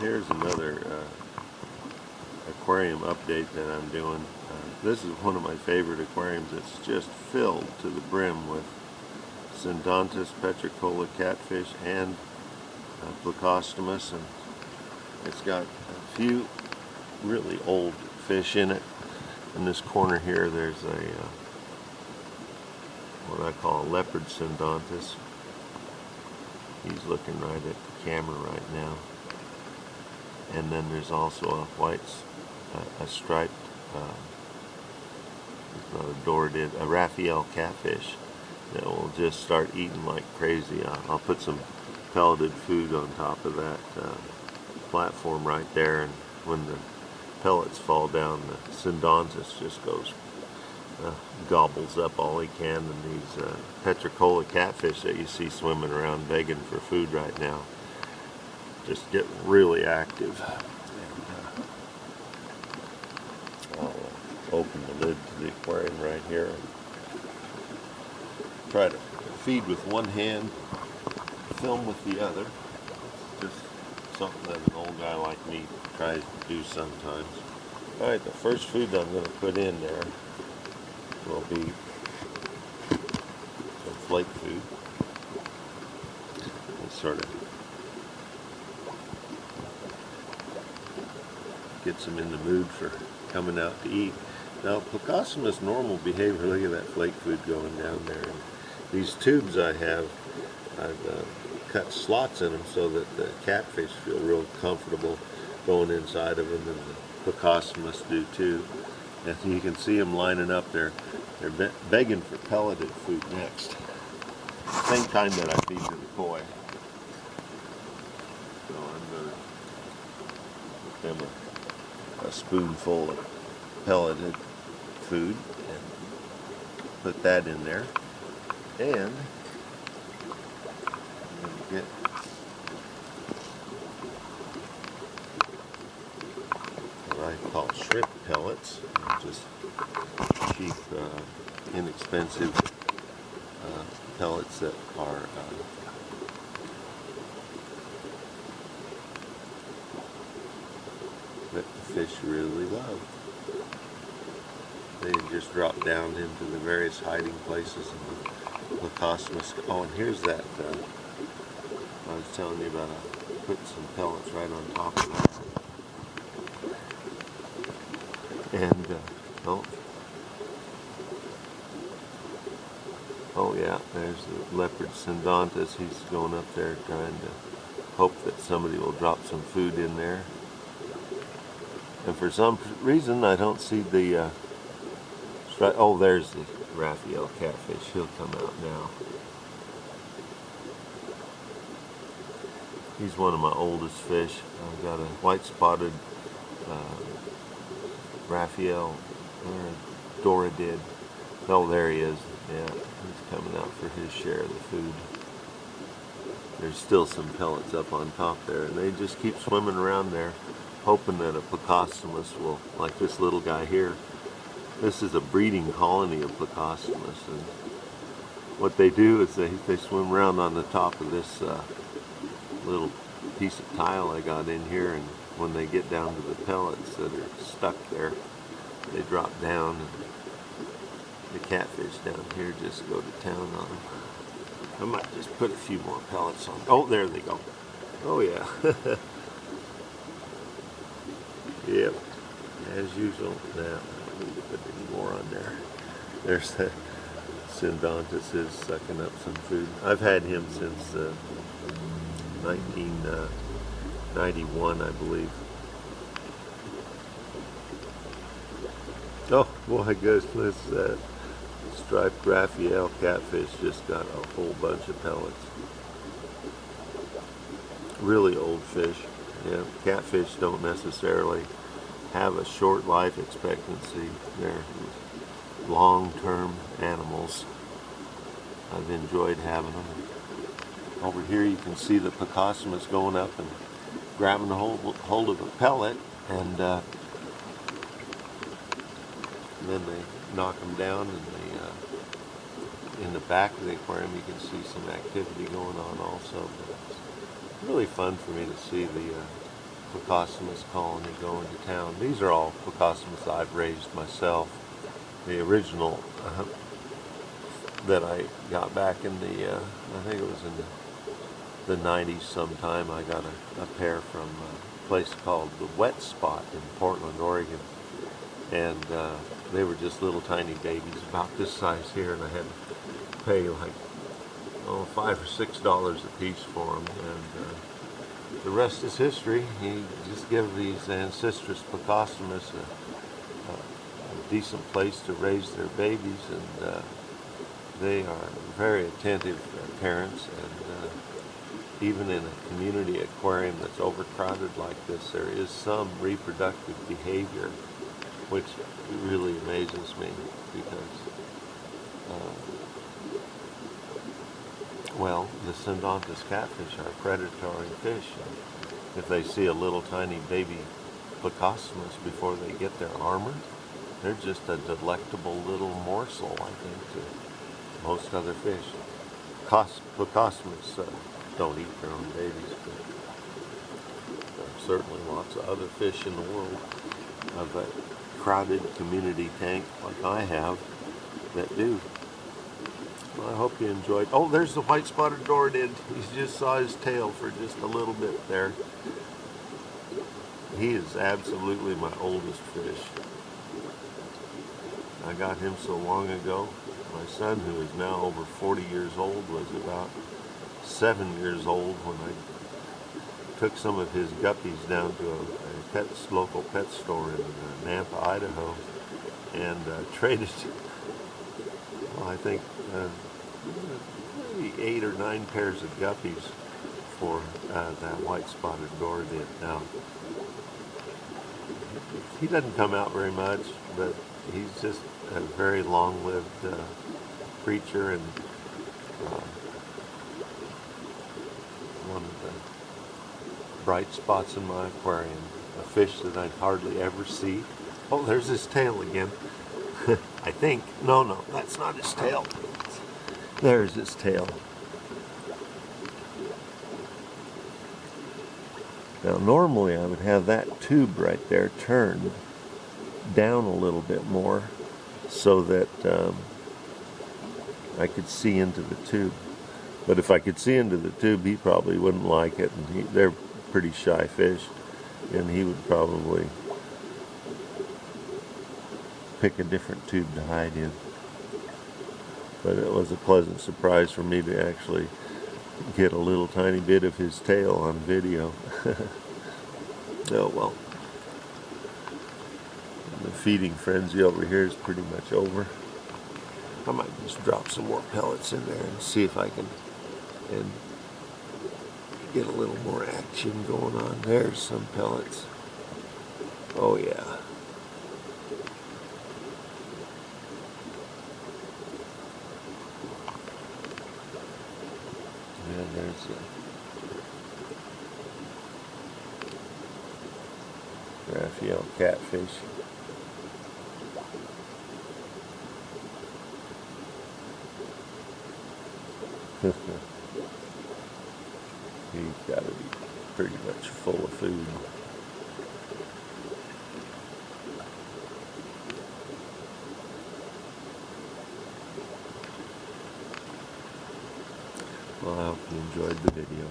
Here's another aquarium update that I'm doing. This is one of my favorite aquariums. It's just filled to the brim with Syndontis, petricola, catfish, and plecostomus, and it's got a few really old fish in it. In this corner here, there's a what I call a leopard Syndontis. He's looking right at the camera right now. And then there's also a white, a striped, not a Doridid, a Raphael catfish that will just start eating like crazy. I'll put some pelleted food on top of that platform right there, and when the pellets fall down, the Syndontis just goes, gobbles up all he can, and these petricola catfish that you see swimming around begging for food right now just get really active. And, I'll open the lid to the aquarium right here and try to feed with one hand, film with the other. Just something that an old guy like me tries to do sometimes. Alright, the first food I'm going to put in there will be some flake food. And sort of gets them in the mood for coming out to eat. Now, plecostomus normal behavior, look at that flake food going down there. And these tubes I've cut slots in them so that the catfish feel real comfortable going inside of them, and the plecostomus do too. And you can see them lining up there. They're begging for pelleted food next. Same kind that I feed to the koi. So I'm going to give them a spoonful of pelleted food and put that in there. And I'm going to get what I call shrimp pellets, just cheap, inexpensive pellets that are that the fish really love. They just drop down into the various hiding places of the plecostomus. Oh, and here's that I was telling you about. I put some pellets right on top of that. And oh yeah, there's the leopard Syndontis. He's going up there trying to hope that somebody will drop some food in there. And for some reason, I don't see the oh, there's the Raphael catfish. He'll come out now. He's one of my oldest fish. I've got a white spotted Raphael, or Doridid. Oh, there he is. Yeah, he's coming out for his share of the food. There's still some pellets up on top there, and they just keep swimming around there, hoping that a plecostomus will, like this little guy here. This is a breeding colony of plecostomus, and what they do is they swim around on the top of this little piece of tile I got in here, and when they get down to the pellets that are stuck there, they drop down, and the catfish down here just go to town on them. I might just put a few more pellets on. Oh, there they go. Oh yeah. Yep, as usual. Now, I need to put any more on there. There's that Syndontis is sucking up some food. I've had him since 1991, I believe. Oh, boy, goodness, that striped Raphael catfish just got a whole bunch of pellets. Really old fish. Yeah, catfish don't necessarily have a short life expectancy. They're long-term animals. I've enjoyed having them. Over here you can see the plecostomus going up and grabbing a hold of a pellet, and then they knock them down, and they, in the back of the aquarium you can see some activity going on also. But it's really fun for me to see the plecostomus colony going to town. These are all plecostomus I've raised myself. The original that I got back in the, I think it was in the 90s sometime, I got a pair from a place called the Wet Spot in Portland, Oregon. And they were just little tiny babies, about this size here, and I had to pay like $5 or $6 a piece for them. And the rest is history. You just give these Ancistrus plecostomus a decent place to raise their babies, and they are very attentive parents. And even in a community aquarium that's overcrowded like this, there is some reproductive behavior, which really amazes me, because, well, the Syndontis catfish are predatory fish. If they see a little tiny baby plecostomus before they get their armor, they're just a delectable little morsel, I think, to most other fish. Plecostomus don't eat their own babies, but there are certainly lots of other fish in the world of a crowded community tank like I have that do. Well, I hope you enjoyed. Oh, there's the white-spotted dorydid. He just saw his tail for just a little bit there. He is absolutely my oldest fish. I got him so long ago. My son, who is now over 40 years old, was about 7 years old when I took some of his guppies down to a local pet store in Nampa, Idaho, and traded, well, I think maybe 8 or 9 pairs of guppies for that white-spotted dorydid. Now, he doesn't come out very much, but he's just a very long-lived creature, and one of the bright spots in my aquarium. A fish that I'd hardly ever see. Oh, there's his tail again. I think. No, that's not his tail. There's his tail. Now, normally I would have that tube right there turned down a little bit more so that I could see into the tube. But if I could see into the tube, he probably wouldn't like it, and they're pretty shy fish, and he would probably pick a different tube to hide in. But it was a pleasant surprise for me to actually get a little tiny bit of his tail on video. Oh well. The feeding frenzy over here is pretty much over. I might just drop some more pellets in there and see if I can get a little more action going on. There's some pellets. Oh yeah. And there's a Raphael catfish. He's got to be pretty much full of food. Well, I hope you enjoyed the video.